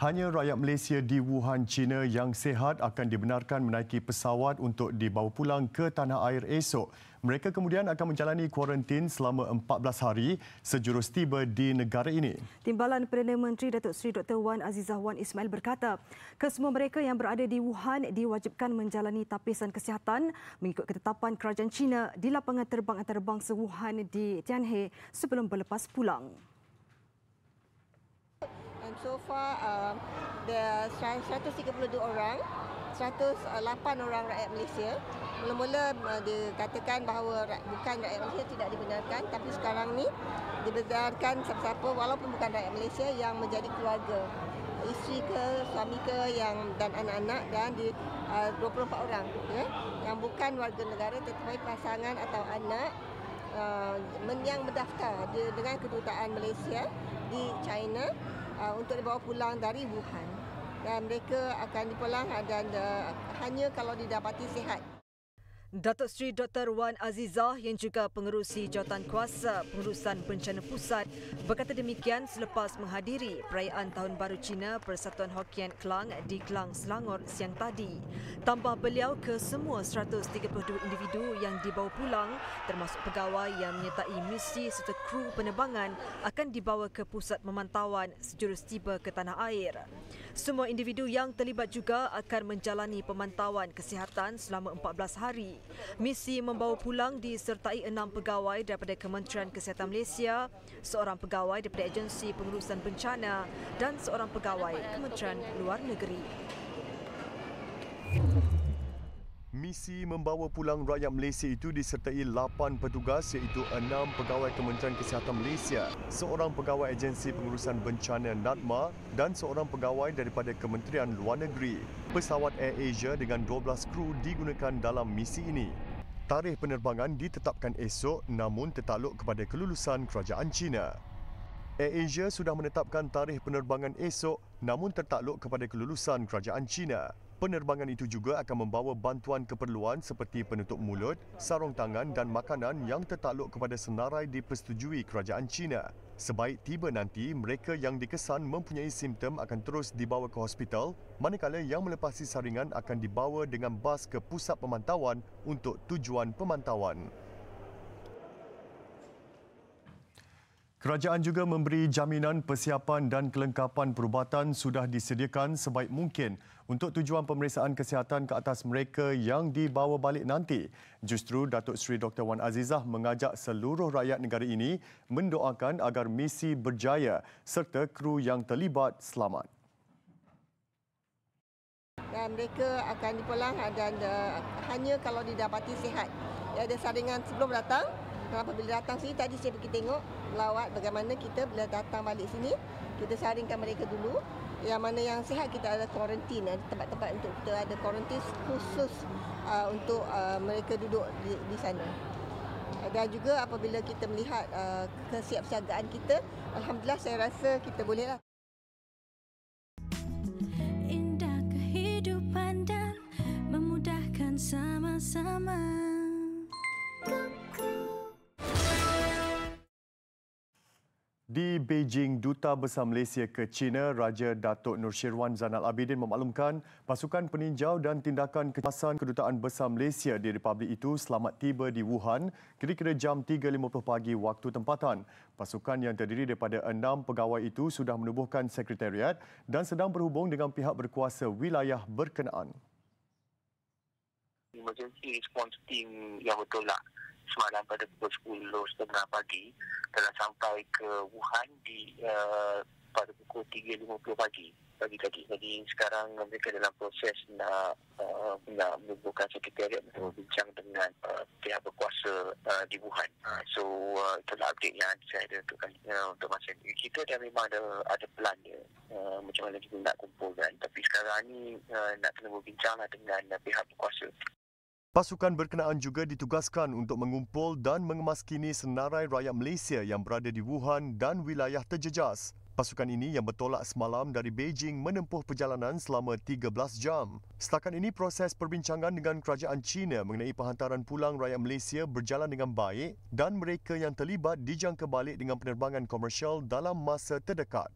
Hanya rakyat Malaysia di Wuhan, China yang sihat akan dibenarkan menaiki pesawat untuk dibawa pulang ke tanah air esok. Mereka kemudian akan menjalani kuarantin selama 14 hari sejurus tiba di negara ini. Timbalan Perdana Menteri Datuk Seri Dr. Wan Azizah Wan Ismail berkata, kesemua mereka yang berada di Wuhan diwajibkan menjalani tapisan kesihatan mengikut ketetapan kerajaan China di lapangan terbang antarabangsa Wuhan di Tianhe sebelum berlepas pulang. And so far, there are 132 orang, 108 orang rakyat Malaysia. Mula-mula dikatakan bahawa bukan rakyat Malaysia tidak dibenarkan, tapi sekarang ni dibenarkan siapa-siapa walaupun bukan rakyat Malaysia yang menjadi keluarga. Isteri ke, suami ke dan anak-anak dan 24 orang yang bukan warga negara tetapi pasangan atau anak yang mendaftar dengan kedutaan Malaysia di China untuk dibawa pulang dari Wuhan, dan mereka akan dipulang dan hanya kalau didapati sihat. Datuk Seri Dr. Wan Azizah yang juga pengerusi jawatan kuasa pengurusan bencana pusat berkata demikian selepas menghadiri perayaan Tahun Baru Cina Persatuan Hokkien Klang di Klang, Selangor siang tadi. Tambah beliau ke semua 132 individu yang dibawa pulang termasuk pegawai yang menyertai misi serta kru penerbangan akan dibawa ke pusat pemantauan sejurus tiba ke tanah air. Semua individu yang terlibat juga akan menjalani pemantauan kesihatan selama 14 hari. Misi membawa pulang disertai 6 pegawai daripada Kementerian Kesihatan Malaysia, seorang pegawai daripada Agensi Pengurusan Bencana dan seorang pegawai Kementerian Luar Negeri. Misi membawa pulang rakyat Malaysia itu disertai 8 petugas iaitu 6 pegawai Kementerian Kesihatan Malaysia, seorang pegawai Agensi Pengurusan Bencana NADMA dan seorang pegawai daripada Kementerian Luar Negeri. Pesawat Air Asia dengan 12 kru digunakan dalam misi ini. Tarikh penerbangan ditetapkan esok namun tertakluk kepada kelulusan kerajaan China. Air Asia sudah menetapkan tarikh penerbangan esok namun tertakluk kepada kelulusan kerajaan China. Penerbangan itu juga akan membawa bantuan keperluan seperti penutup mulut, sarung tangan dan makanan yang tertakluk kepada senarai dipersetujui kerajaan China. Sebaik tiba nanti, mereka yang dikesan mempunyai simptom akan terus dibawa ke hospital, manakala yang melepasi saringan akan dibawa dengan bas ke pusat pemantauan untuk tujuan pemantauan. Kerajaan juga memberi jaminan persiapan dan kelengkapan perubatan sudah disediakan sebaik mungkin untuk tujuan pemeriksaan kesihatan ke atas mereka yang dibawa balik nanti. Justru Datuk Seri Dr. Wan Azizah mengajak seluruh rakyat negara ini mendoakan agar misi berjaya serta kru yang terlibat selamat. Dan mereka akan dipulang dan hanya kalau didapati sihat. Ada saringan sebelum datang. Apabila datang sini, tadi saya pergi tengok melawat bagaimana kita bila datang balik sini, kita saringkan mereka dulu. Yang mana yang sihat kita ada kuarantin, ada tempat-tempat untuk kita ada kuarantin khusus untuk mereka duduk di sana. Dan juga apabila kita melihat kesiapsiagaan kita, alhamdulillah saya rasa kita bolehlah. Indah kehidupan dan memudahkan sama-sama. Di Beijing, Duta Besar Malaysia ke China, Raja Datuk Nursyirwan Zainal Abidin memaklumkan pasukan peninjau dan tindakan kecemasan Kedutaan Besar Malaysia di Republik itu selamat tiba di Wuhan kira-kira jam 3.50 pagi waktu tempatan. Pasukan yang terdiri daripada 6 pegawai itu sudah menubuhkan sekretariat dan sedang berhubung dengan pihak berkuasa wilayah berkenaan. Emergency response team yang betul lah semalam pada pukul 10.30 pagi telah sampai ke Wuhan pada pukul 3.50 pagi tadi. Jadi sekarang mereka dalam proses nak menubuhkan sekretariat untuk berbincang dengan pihak berkuasa di Wuhan. So itulah update yang saya ada untuk masa ini. Kita dah memang ada plan dia macam mana kita nak kumpulkan. Tapi sekarang ni nak kena berbincang dengan pihak berkuasa. Pasukan berkenaan juga ditugaskan untuk mengumpul dan mengemaskini senarai rakyat Malaysia yang berada di Wuhan dan wilayah terjejas. Pasukan ini yang bertolak semalam dari Beijing menempuh perjalanan selama 13 jam. Setakat ini, proses perbincangan dengan kerajaan China mengenai penghantaran pulang rakyat Malaysia berjalan dengan baik dan mereka yang terlibat dijangka balik dengan penerbangan komersial dalam masa terdekat.